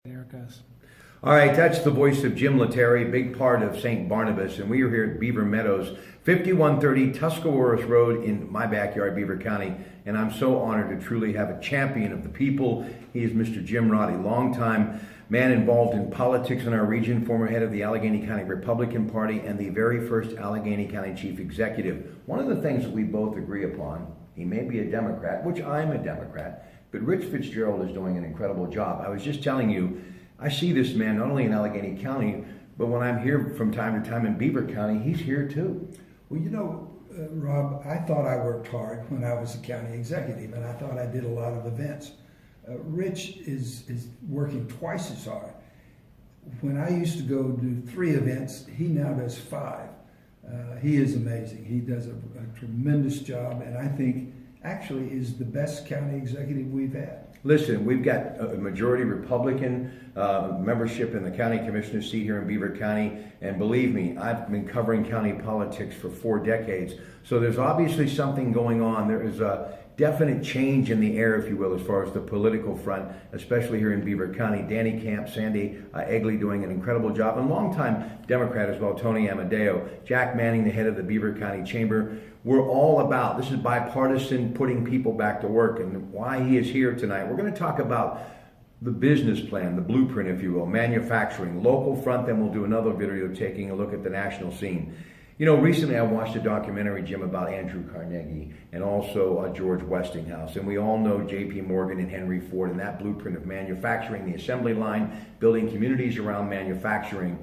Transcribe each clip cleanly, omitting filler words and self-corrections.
There it goes. All right, that's the voice of Jim Letary, big part of St. Barnabas, and we are here at Beaver Meadows, 5130 Tuscarawas Road in my backyard, Beaver County, and I'm so honored to truly have a champion of the people. He is Mr. Jim Roddy, longtime man involved in politics in our region, former head of the Allegheny County Republican Party, and the very first Allegheny County Chief Executive. One of the things that we both agree upon, he may be a Democrat, which I'm a Democrat, but Rich Fitzgerald is doing an incredible job. I was just telling you, I see this man not only in Allegheny County, but when I'm here from time to time in Beaver County, he's here too. Well, you know, Rob, I thought I worked hard when I was a county executive, and I thought I did a lot of events. Rich is working twice as hard. When I used to go do 3 events, he now does 5. He is amazing. He does a tremendous job, and I think actually is the best county executive we've had. Listen, we've got a majority Republican membership in the county commissioner's seat here in Beaver County, and believe me, I've been covering county politics for 4 decades, so there's obviously something going on. There is a definite change in the air, if you will, as far as the political front, especially here in Beaver County. Danny Camp, Sandy Egley doing an incredible job, and longtime Democrat as well, Tony Amadeo, Jack Manning, the head of the Beaver County Chamber. We're all about, this is bipartisan, putting people back to work, and why he is here tonight. We're going to talk about the business plan, the blueprint, if you will, manufacturing, local front, then we'll do another video taking a look at the national scene. You know, recently I watched a documentary, Jim, about Andrew Carnegie and also George Westinghouse. And we all know J.P. Morgan and Henry Ford and that blueprint of manufacturing, the assembly line, building communities around manufacturing.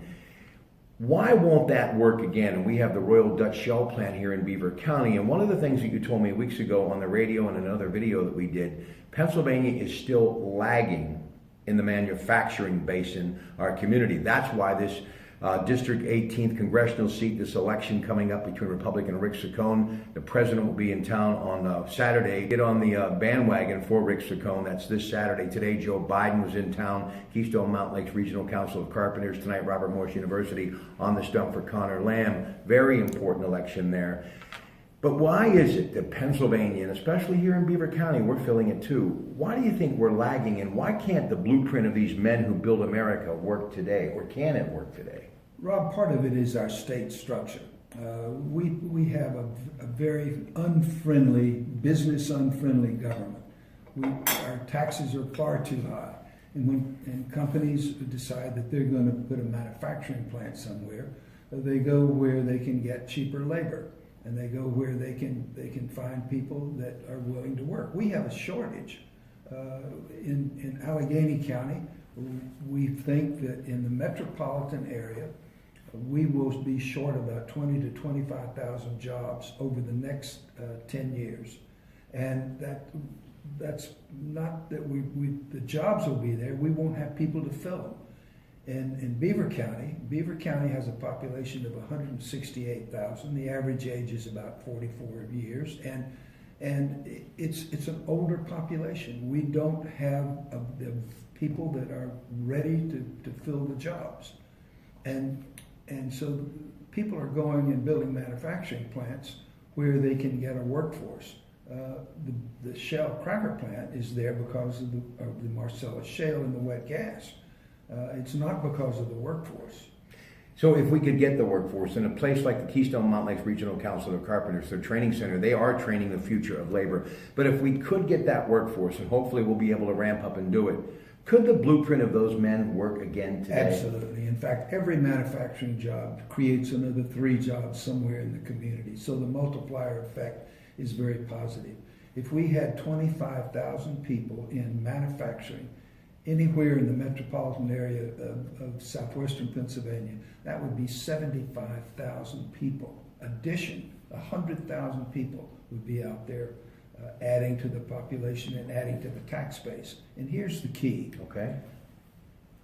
Why won't that work again? And we have the Royal Dutch Shell plant here in Beaver County. And one of the things that you told me weeks ago on the radio and another video that we did, Pennsylvania is still lagging in the manufacturing basin, our community. That's why this District 18th congressional seat, this election coming up between Republican Rick Saccone. The president will be in town on Saturday. Get on the bandwagon for Rick Saccone. That's this Saturday. Today, Joe Biden was in town. Keystone Mountain Lakes Regional Council of Carpenters. Tonight, Robert Morris University on the stump for Connor Lamb. Very important election there. But why is it that Pennsylvania, and especially here in Beaver County, we're feeling it too, why do you think we're lagging, and why can't the blueprint of these men who build America work today, or can it work today? Rob, part of it is our state structure. We have a very unfriendly, business-unfriendly government. Our taxes are far too high. And when companies decide that they're going to put a manufacturing plant somewhere, they go where they can get cheaper labor, and they go where they can find people that are willing to work. We have a shortage in Allegheny County. We think that in the metropolitan area, we will be short about 20 to 25,000 jobs over the next 10 years. And that's not that the jobs will be there, we won't have people to fill them. And in Beaver County has a population of 168,000. The average age is about 44 years, and it's an older population. We don't have the people that are ready to fill the jobs. And so people are going and building manufacturing plants where they can get a workforce. The Shell cracker plant is there because of the Marcellus Shale and the wet gas. It's not because of the workforce. So if we could get the workforce in a place like the Keystone Mountain Lakes Regional Council of Carpenters, their training center, they are training the future of labor. But if we could get that workforce, and hopefully we'll be able to ramp up and do it, could the blueprint of those men work again today? Absolutely. In fact, every manufacturing job creates another 3 jobs somewhere in the community. So the multiplier effect is very positive. If we had 25,000 people in manufacturing anywhere in the metropolitan area of southwestern Pennsylvania, that would be 75,000 people. Addition, 100,000 people would be out there adding to the population and adding to the tax base. And here's the key. Okay.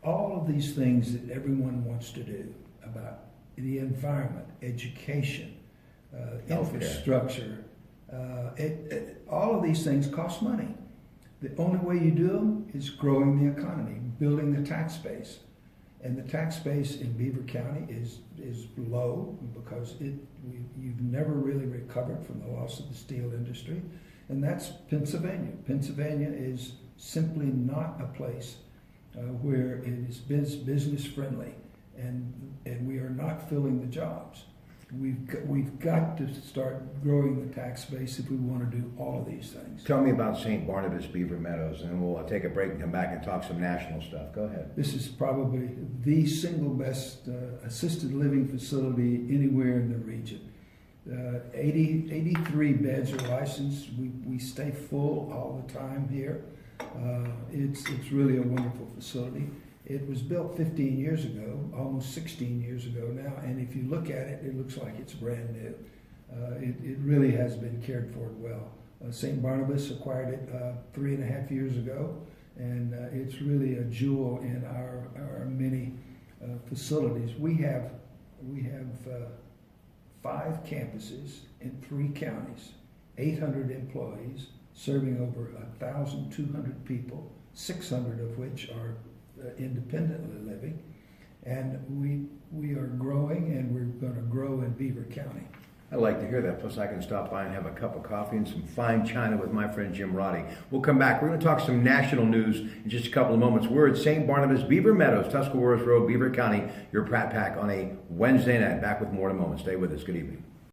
All of these things that everyone wants to do about the environment, education, infrastructure, all of these things cost money. The only way you do them is growing the economy, building the tax base. And the tax base in Beaver County is low because you've never really recovered from the loss of the steel industry. And that's Pennsylvania. Pennsylvania is simply not a place where it is business friendly, and we are not filling the jobs. We've got to start growing the tax base if we want to do all of these things. Tell me about St. Barnabas, Beaver Meadows, and we'll take a break and come back and talk some national stuff. Go ahead. This is probably the single best assisted living facility anywhere in the region. 83 beds are licensed. We stay full all the time here. It's really a wonderful facility. It was built 15 years ago, almost 16 years ago now, and if you look at it, it looks like it's brand new. It really has been cared for well. St. Barnabas acquired it 3.5 years ago, and it's really a jewel in our many facilities. We have 5 campuses in 3 counties, 800 employees, serving over 1,200 people, 600 of which are independently living, and we are growing, and we're going to grow in Beaver County. I'd like to hear that. Plus, I can stop by and have a cup of coffee and some fine china with my friend Jim Roddy. We'll come back. We're going to talk some national news in just a couple of moments. We're at St. Barnabas, Beaver Meadows, Tuscarawas Road, Beaver County, your Pratte Pack on a Wednesday night. Back with more in a moment. Stay with us. Good evening.